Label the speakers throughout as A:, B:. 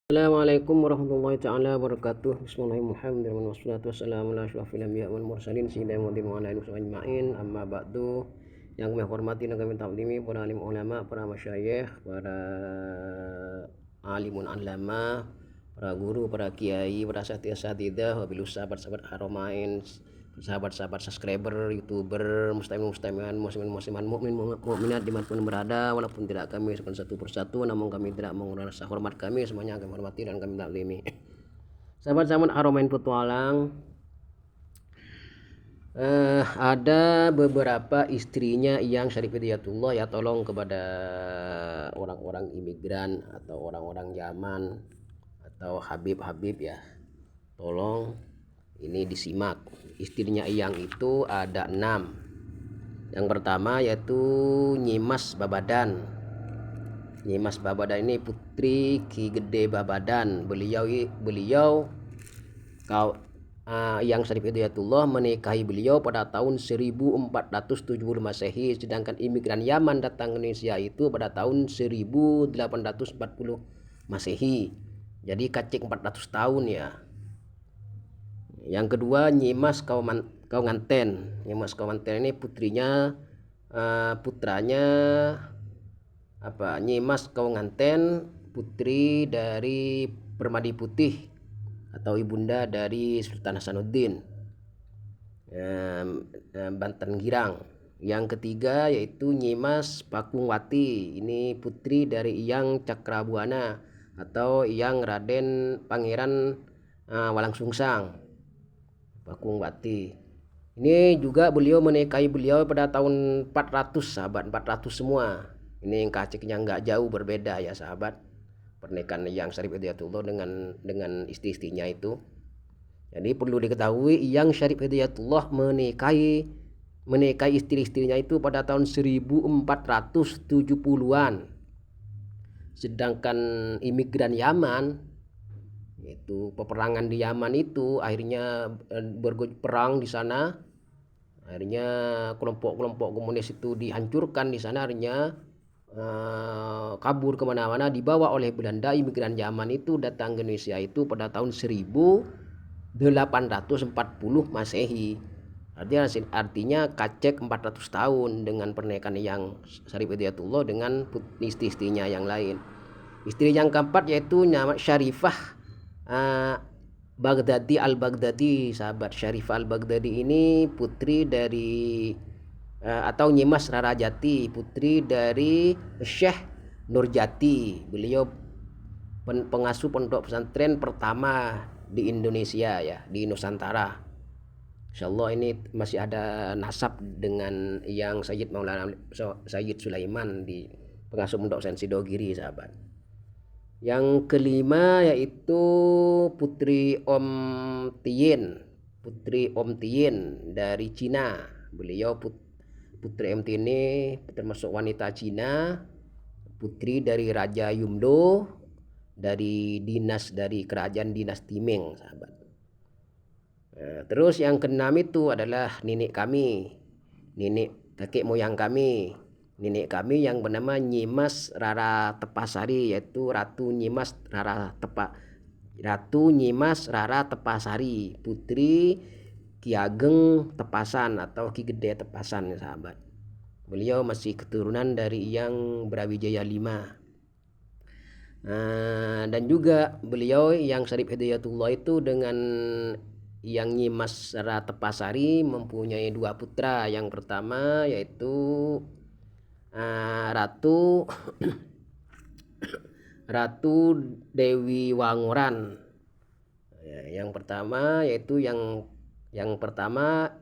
A: Assalamualaikum warahmatullahi taala wabarakatuh. Bismillahirrahmanirrahim. Wassalatu wassalamu ala asyrofil anbiya wal mursalin sayyidina Muhammadin wa ala alihi ajmain. Amma ba'du. Yang kami hormati dan kami taklimi para alim ulama, para masyayikh, para alimun ulama, para guru, para kiai, para asatidzah, wabillahi sahabat-sahabat haromain, sahabat-sahabat subscriber, youtuber, muslimin, musliman, mukminat dimanapun berada, walaupun tidak kami sebutkan satu persatu, namun kami tidak mengurangi rasa hormat kami, semuanya kami hormati dan kami taklimi. Sahabat-sahabat haromain petualang, ada beberapa istrinya yang Syarif Hidayatullah ya tolong kepada orang-orang imigran atau orang-orang Yaman atau Habib ya, tolong ini disimak. Istrinya Iyang itu ada 6. Yang pertama yaitu Nyimas Babadan. Nyimas Babadan ini putri Ki Gede Babadan. Beliau yang Syarif Hidayatullah menikahi beliau pada tahun 1470 Masehi, sedangkan imigran Yaman datang ke Indonesia itu pada tahun 1840 Masehi. Jadi kacik 400 tahun ya. Yang kedua Nyimas Kaunganten. Nyimas Kaunganten ini putranya Nyimas Kaunganten, putri dari Permadi Putih atau ibunda dari Sultan Hasanuddin, Banten Girang. Yang ketiga yaitu Nyimas Pakungwati. Ini putri dari Iyang Cakrabuana atau Iyang Raden Pangeran Walangsungsang, Pakungwati. Ini juga beliau menikahi beliau pada tahun 400, sahabat, 400 semua. Ini yang kaciknya nggak jauh berbeda ya sahabat, pernikahan yang Syarif Hidayatullah dengan istri-istrinya itu. Jadi perlu diketahui yang Syarif Hidayatullah menikahi istri-istrinya itu pada tahun 1470-an. Sedangkan imigran Yaman, yaitu peperangan di Yaman itu akhirnya perang di sana. Akhirnya kelompok-kelompok komunis itu dihancurkan di sana, akhirnya kabur kemana-mana, dibawa oleh Belanda. Imigran Yaman itu datang ke Indonesia itu pada tahun 1840 Masehi. Artinya kacek 400 tahun dengan pernikahan yang Syarif Hidayatullah dengan istri-istrinya yang lain. Istri yang keempat yaitu nama Syarifah Baghdadi al-Baghdadi, sahabat. Syarifah al-Baghdadi ini putri dari atau Nyimas Rarajati, putri dari Syekh Nurjati. Beliau pengasuh pondok pesantren pertama di Indonesia ya, di Nusantara. Insyaallah ini masih ada nasab dengan yang Sayyid Sulaiman di pengasuh pondok pesantren Sidogiri, sahabat. Yang kelima yaitu putri Om Tien dari Cina. Beliau putri Om Tien ini termasuk wanita Cina, putri dari Raja Yumdo dari kerajaan dinasti Ming, sahabat. Terus yang keenam itu adalah nenek kakek moyang kami. Nenek kami yang bernama Nyimas Rara Tepasari, yaitu Ratu Nyimas Rara Tepasari, putri Ki Ageng Tepasan atau Ki Gede Tepasan, sahabat. Beliau masih keturunan dari Yang Brawijaya V. Dan juga beliau yang Syarif Hidayatullah itu dengan yang Nyimas Rara Tepasari mempunyai 2 putra. Yang pertama yaitu Ratu Dewi Wanguran. Yang pertama yaitu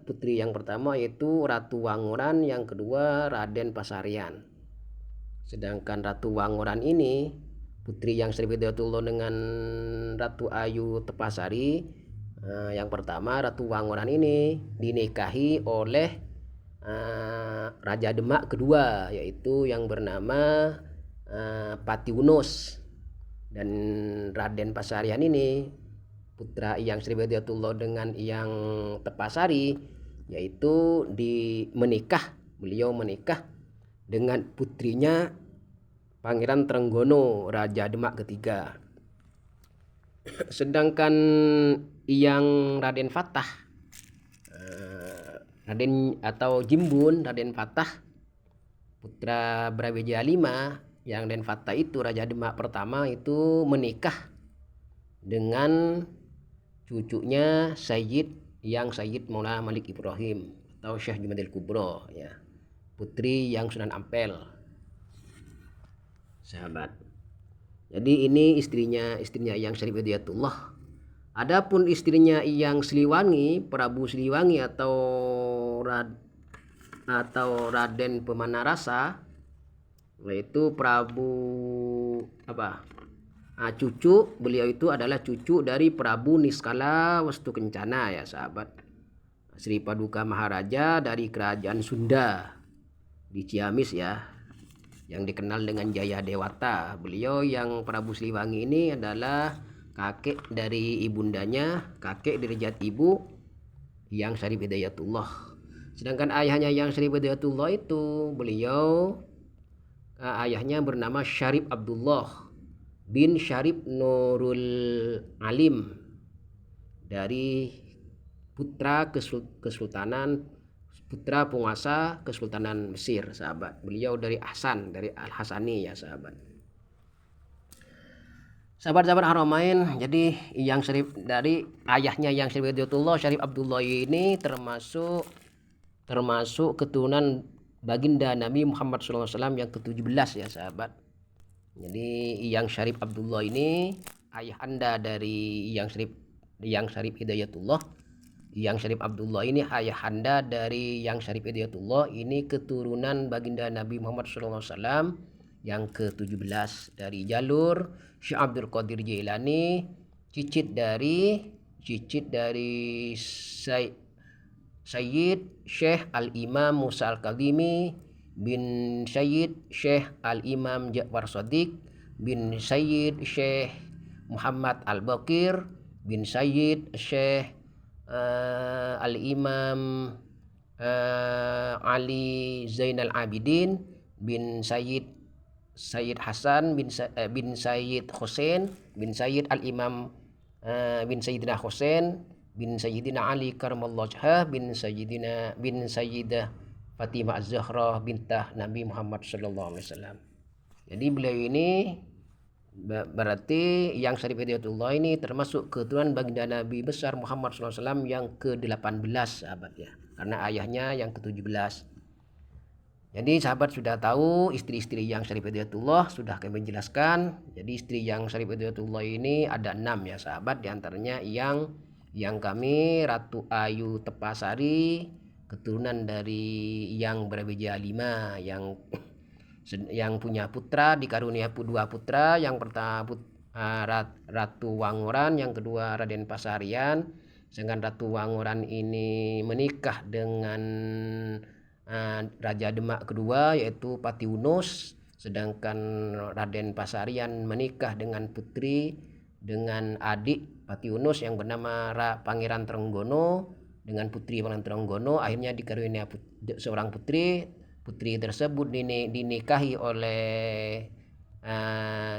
A: putri yang pertama yaitu Ratu Wanguran, yang kedua Raden Pasarian. Sedangkan Ratu Wanguran ini putri yang Syarif Hidayatullah dengan Ratu Ayu Tepasari. Yang pertama Ratu Wanguran ini dinikahi oleh Raja Demak kedua, yaitu yang bernama Patiunus. Dan Raden Pasarian ini putra yang Syarif Hidayatullah dengan yang Tepasari, yaitu beliau menikah dengan putrinya Pangeran Trenggono, Raja Demak ketiga. Sedangkan yang Raden Fatah, Raden atau Jimbun Raden Fatah putra Brawijaya V, yang Raden Fatah itu Raja Demak pertama itu menikah dengan cucunya Sayyid Maulana Malik Ibrahim atau Syekh Jumadil Kubro, ya, putri yang Sunan Ampel, sahabat. Jadi ini istrinya yang Syarif Hidayatullah. Adapun istrinya yang Siliwangi, Prabu Siliwangi atau Raden Pemanarasa, yaitu Prabu cucu beliau itu adalah cucu dari Prabu Niskala Wastu Kencana, ya sahabat. Sri Paduka Maharaja dari kerajaan Sunda di Ciamis, ya, yang dikenal dengan Jaya Dewata. Beliau yang Prabu Siliwangi ini adalah kakek dari ibundanya, kakek derajat ibu yang Syarif Hidayatullah. Sedangkan ayahnya yang Syarif Hidayatullah itu beliau ayahnya bernama Syarif Abdullah bin Syarif Nurul Alim dari putra putra penguasa Kesultanan Mesir, sahabat. Beliau dari Al-Hasani, ya sahabat. Sahabat-sahabat Haramain, jadi yang Syarif dari ayahnya yang Syarif Hidayatullah, Syarif Abdullah ini termasuk keturunan baginda Nabi Muhammad SAW yang ke-17, ya sahabat. Jadi yang Syarif Abdullah ini ayahanda dari yang Syarif Hidayatullah. Yang Syarif Abdullah ini ayahanda dari yang Syarif Hidayatullah, ini keturunan baginda Nabi Muhammad SAW yang ke-17 dari jalur Syekh Abdul Qadir Jailani, cicit dari Sayyid Syekh Al-Imam Musa Al-Kadhimi bin Sayyid Syekh Al-Imam Ja'far Shadiq bin Sayyid Syekh Muhammad Al-Baqir bin Sayyid Syekh Al-Imam Ali Zainal Abidin bin Sayyid Hasan bin Sayyid Hussein bin Sayyid Al-Imam bin Sayyidina Hussein bin Sayyidina Ali Karamallahu wajhah bin Sayyidah Fatimah Az-Zahra bintah Nabi Muhammad sallallahu alaihi wasallam. Jadi beliau ini berarti yang Syarif Hidayatullah ini termasuk keturunan baginda Nabi besar Muhammad SAW yang ke-18, sahabat, ya, karena ayahnya yang ke-17. Jadi sahabat sudah tahu istri-istri yang Syarif Hidayatullah, sudah kami jelaskan. Jadi istri yang Syarif Hidayatullah ini ada 6, ya sahabat. Di antaranya yang kami Ratu Ayu Tepasari, keturunan dari yang Brawijaya V, yang punya putra, dikarunia 2 putra. Yang pertama Ratu Wanguran, yang kedua Raden Pasarian. Sedangkan Ratu Wanguran ini menikah dengan Raja Demak kedua, yaitu Patiunus. Sedangkan Raden Pasarian menikah dengan adik Patiunus yang bernama Pangeran Trenggono dengan putri Pangeran Trenggono. Akhirnya dikarunia seorang putri tersebut dinikahi oleh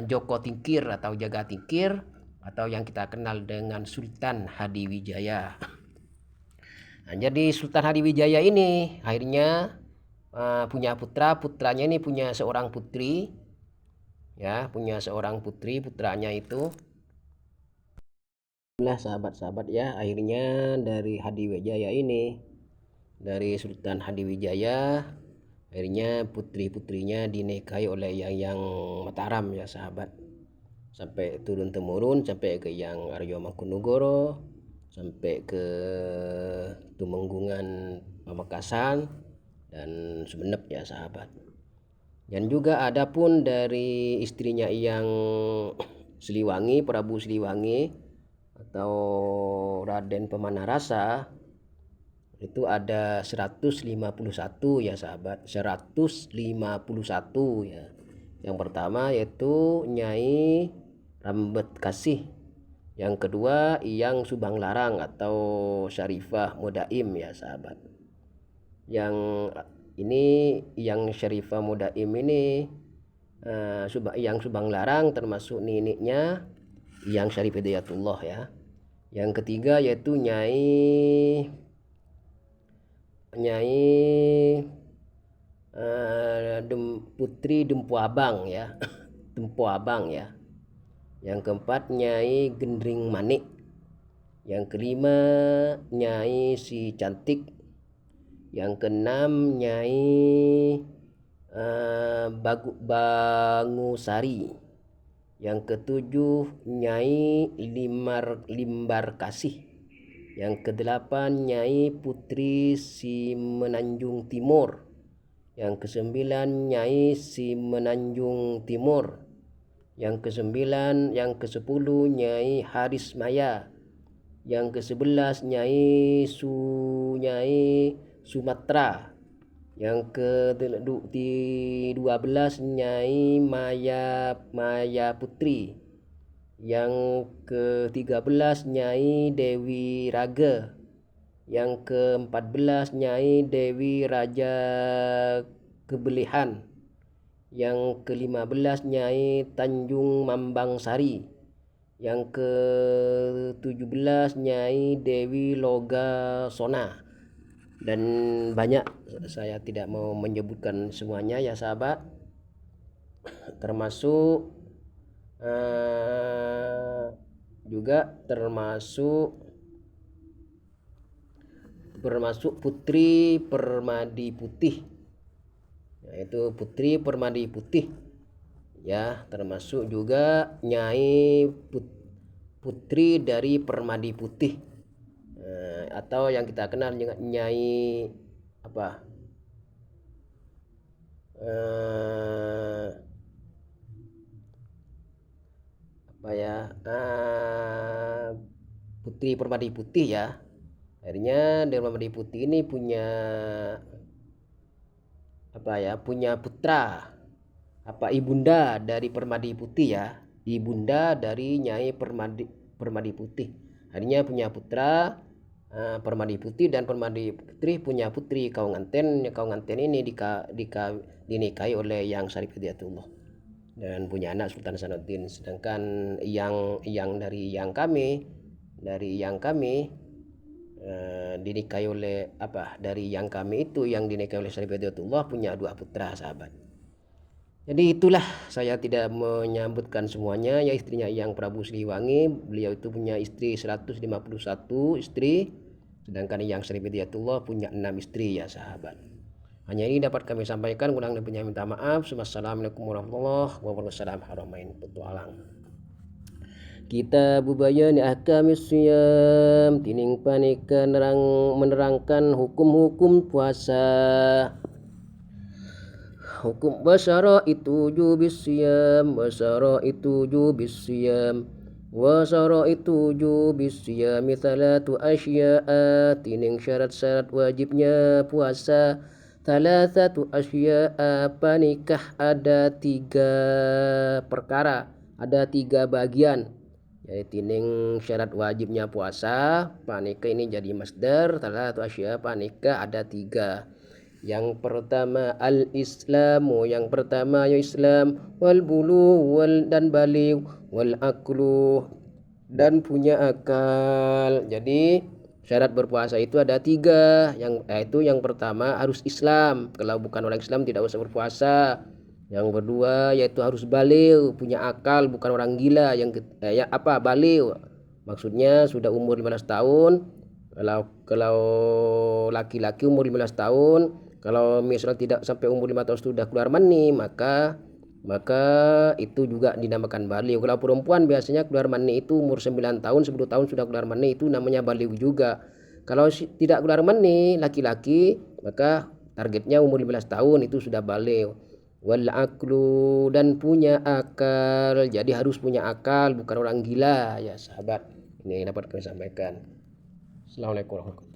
A: Joko Tingkir atau Jaga Tingkir, atau yang kita kenal dengan Sultan Hadiwijaya. Nah, jadi Sultan Hadiwijaya ini akhirnya punya putranya ini punya seorang putri, ya, putranya itu. Nah sahabat-sahabat, ya, akhirnya dari Hadiwijaya ini, dari Sultan Hadiwijaya, akhirnya putri-putrinya dinikahi oleh yang Mataram, ya sahabat, sampai turun temurun sampai ke yang Aryo Mangkunegoro, sampai ke Tumenggungan Pamekasan dan Sumenep, ya sahabat. Dan juga ada pun dari istrinya yang Siliwangi, Prabu Siliwangi atau Raden Pemanarasa, itu ada 151, ya sahabat, 151, ya. Yang pertama yaitu Nyai Rambet Kasih, yang kedua Yang Subang Larang atau Syarifah Mudaim, ya sahabat. Yang ini Yang Syarifah Mudaim ini Yang Subang Larang termasuk neneknya yang Syarif Hidayatullah ya. Yang ketiga yaitu Nyai Putri Dempu Abang ya. Dempu Abang ya. Yang keempat Nyai Gendring Manik. Yang kelima Nyai Si Cantik. Yang keenam Nyai Bangusari. Yang ketujuh Nyai Limbar Kasih. Yang kedelapan Nyai Putri Simenanjung Timur. Yang kesembilan Nyai Simenanjung Timur. Yang kesepuluh Nyai Haris Maya. Yang ke-11 Nyai Sumatera. Yang ke-12 Nyai Maya Putri. Yang ke-13 Nyai Dewi Raga. Yang ke-14 Nyai Dewi Raja Kebelihan. Yang ke-15 Nyai Tanjung Mambang Sari. Yang ke-17 Nyai Dewi Loga Sona. Dan banyak, saya tidak mau menyebutkan semuanya ya sahabat. Termasuk Putri Permadi Putih, yaitu Putri Permadi Putih ya, termasuk juga Nyai Putri dari Permadi Putih, atau yang kita kenal dengan Nyai Putri Permadi Putih ya. Akhirnya dari Permadi Putih ini punya putra ibunda dari Permadi Putih ya, ibunda dari Nyai Permadi Putih. Akhirnya punya putra Permadi Putih, dan Permadi Putri punya putri Kaunganten. Kaunganten ini dinikahi oleh Yang Syarif Hidayatullah dan punya anak Sultan Hasanuddin. Sedangkan yang dari yang kami dinikahi oleh dari yang kami itu yang dinikahi oleh Syarif Hidayatullah punya 2 putra sahabat. Jadi itulah, saya tidak menyebutkan semuanya ya. Istrinya Yang Prabu Siliwangi, beliau itu punya istri 151 istri, sedangkan Yang Syarif Hidayatullah punya 6 istri ya sahabat. Hanya ini dapat kami sampaikan, kurang lebihnya minta maaf. Wassalamualaikum warahmatullahi wabarakatuh. Kita bubayan ahkamis siyam, tining panika menerangkan hukum-hukum puasa. Hukum basara itu jubis siyam, basara itu jubis siyam, wasara itu jubis siyam, thalatu asya'a, tining syarat-syarat wajibnya puasa. Thalathatu asya'a, panikah ada 3 perkara, ada 3 bagian. Yaitu tining syarat wajibnya puasa, panika ini jadi masdar. Thalathatu asya'a, panika ada 3. Yang pertama al-islamu, yang pertama ya Islam, wal bulu dan baligh, wal aklu dan punya akal. Jadi syarat berpuasa itu ada 3, yaitu yang pertama harus Islam, kalau bukan orang Islam tidak usah berpuasa. Yang kedua yaitu harus baligh, punya akal, bukan orang gila. Yang baligh maksudnya sudah umur 15 tahun. Kalau laki-laki umur 15 tahun. Kalau misalnya tidak sampai umur 5 tahun sudah keluar mani, maka itu juga dinamakan baligh. Kalau perempuan biasanya keluar mani itu umur 9 tahun, 10 tahun sudah keluar mani, itu namanya baligh juga. Kalau tidak keluar mani laki-laki, maka targetnya umur 15 tahun itu sudah baligh. Wal aklu dan punya akal, jadi harus punya akal, bukan orang gila ya sahabat. Ini dapat kami sampaikan. Assalamualaikum warahmatullahi wabarakatuh.